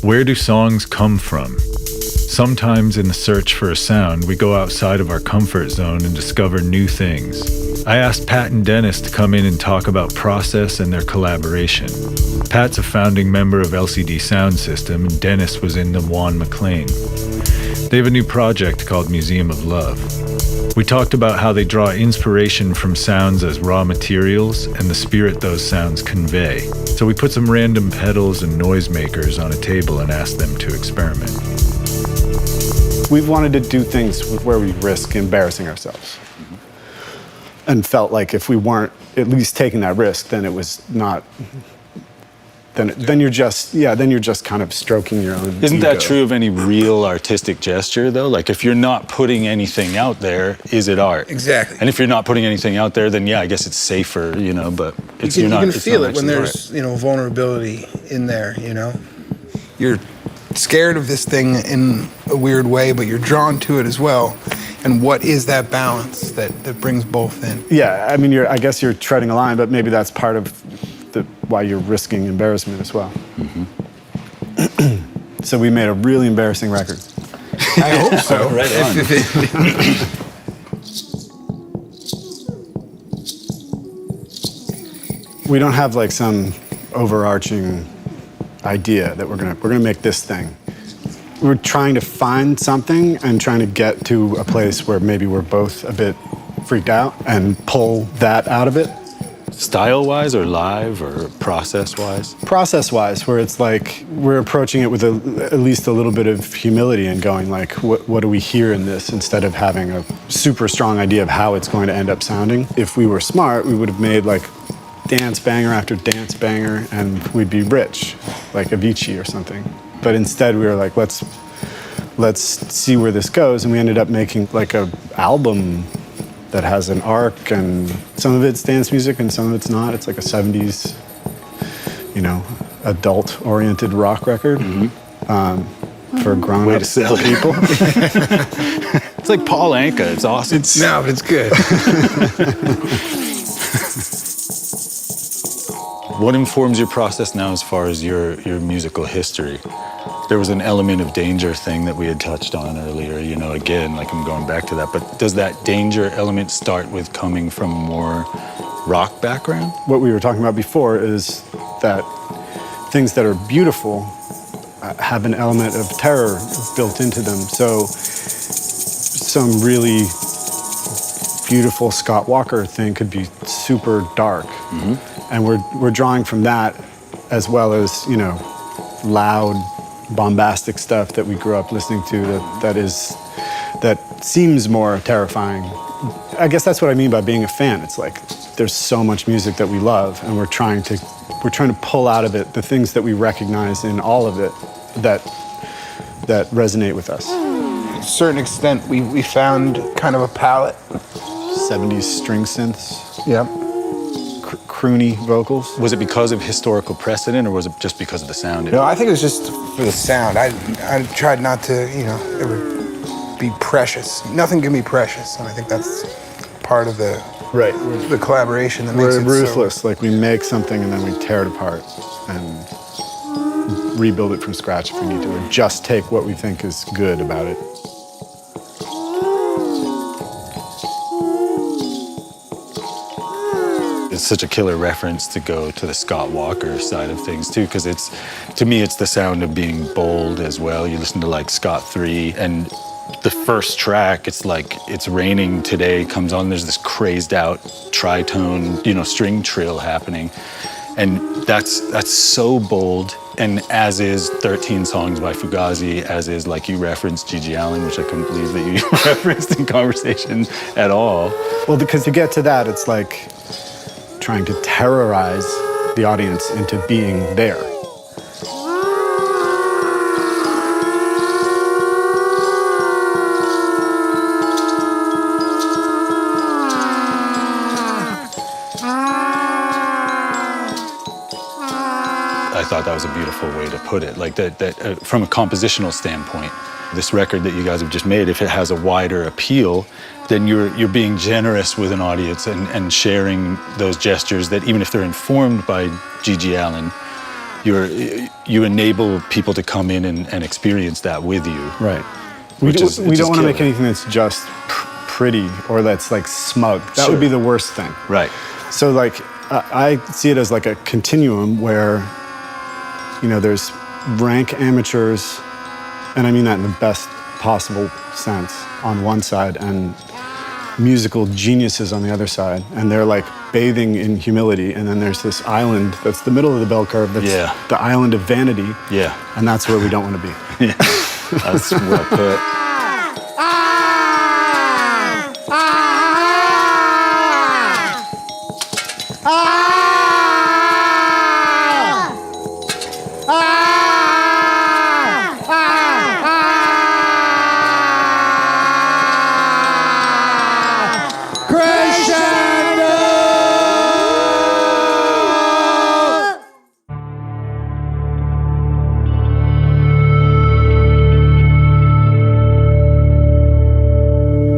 Where do songs come from? Sometimes in the search for a sound, we go outside of our comfort zone and discover new things. I asked Pat and Dennis to come in and talk about process and their collaboration. Pat's a founding member of LCD Sound System, and Dennis was in the Juan McLean. They have a new project called Museum of Love. We talked about how they draw inspiration from sounds as raw materials and the spirit those sounds convey. So we put some random pedals and noisemakers on a table and asked them to experiment. We've wanted to do things where we risk embarrassing ourselves. And felt like if we weren't at least taking that risk, then it was not... Then you're just kind of stroking your own Isn't ego. that true of any real artistic gesture, though? Like, if you're not putting anything out there, is it art? Exactly. And if you're not putting anything out there, then yeah, I guess it's safer, you know, but it's, you can feel it when actually there's, vulnerability in there, You're scared of this thing in a weird way, but you're drawn to it as well. And what is that balance that brings both in? Yeah, I mean, I guess you're treading a line, but maybe that's part of why you're risking embarrassment as well. Mm-hmm. So we made a really embarrassing record. I hope so. Right on. We don't have like some overarching idea that we're gonna make this thing. We're trying to find something and trying to get to a place where maybe we're both a bit freaked out and pull that out of it. Style-wise or live or process-wise? Process-wise, where it's like we're approaching it with at least a little bit of humility and going like, what do we hear in this, instead of having a super strong idea of how it's going to end up sounding. If we were smart, we would have made like dance banger after dance banger and we'd be rich, like Avicii or something. But instead we were like, let's see where this goes, and we ended up making like a album that has an arc, and some of it's dance music and some of it's not. It's like a 70s, adult-oriented rock record for grown-up people. It's like Paul Anka. It's awesome. No, but it's good. What informs your process now as far as your musical history? There was an element of danger thing that we had touched on earlier, again, like I'm going back to that, but does that danger element start with coming from a more rock background? What we were talking about before is that things that are beautiful have an element of terror built into them. So some really beautiful Scott Walker thing could be super dark. Mm-hmm. And we're drawing from that, as well as, loud, bombastic stuff that we grew up listening to that seems more terrifying. I guess that's what I mean by being a fan. It's like there's so much music that we love, and we're trying to pull out of it the things that we recognize in all of it that resonate with us. To a certain extent, we found kind of a palette. 70s string synths. Yep. Croony vocals. Was it because of historical precedent, or was it just because of the sound? No, I think it was just for the sound. I tried not to, ever be precious. Nothing can be precious, and I think that's part of the collaboration that makes it ruthless. Like we make something and then we tear it apart and rebuild it from scratch if we need to, or just take what we think is good about it. It's such a killer reference to go to the Scott Walker side of things too, because to me it's the sound of being bold as well. You listen to like Scott 3, and the first track, it's like It's Raining Today comes on, there's this crazed out tritone, string trill happening. And that's so bold, and as is 13 Songs by Fugazi, as is, like you referenced, Gigi Allen, which I couldn't believe that you referenced in conversation at all. Well, because to get to that, it's like trying to terrorize the audience into being there. I thought that was a beautiful way to put it. Like that from a compositional standpoint, this record that you guys have just made, if it has a wider appeal, then you're being generous with an audience and sharing those gestures that, even if they're informed by Gigi Allen, you enable people to come in and experience that with you. Right. We Which is- don't which is want to make killer. anything that's just pretty or that's like smug. That would be the worst thing. Right. So like I see it as like a continuum where, you know, there's rank amateurs, and I mean that in the best possible sense, on one side, and musical geniuses on the other side, and they're like bathing in humility, and then there's this island that's the middle of the bell curve that's the island of vanity, and that's where we don't want to be. Yeah, that's well put.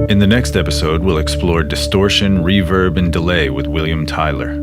In the next episode, we'll explore distortion, reverb, and delay with William Tyler.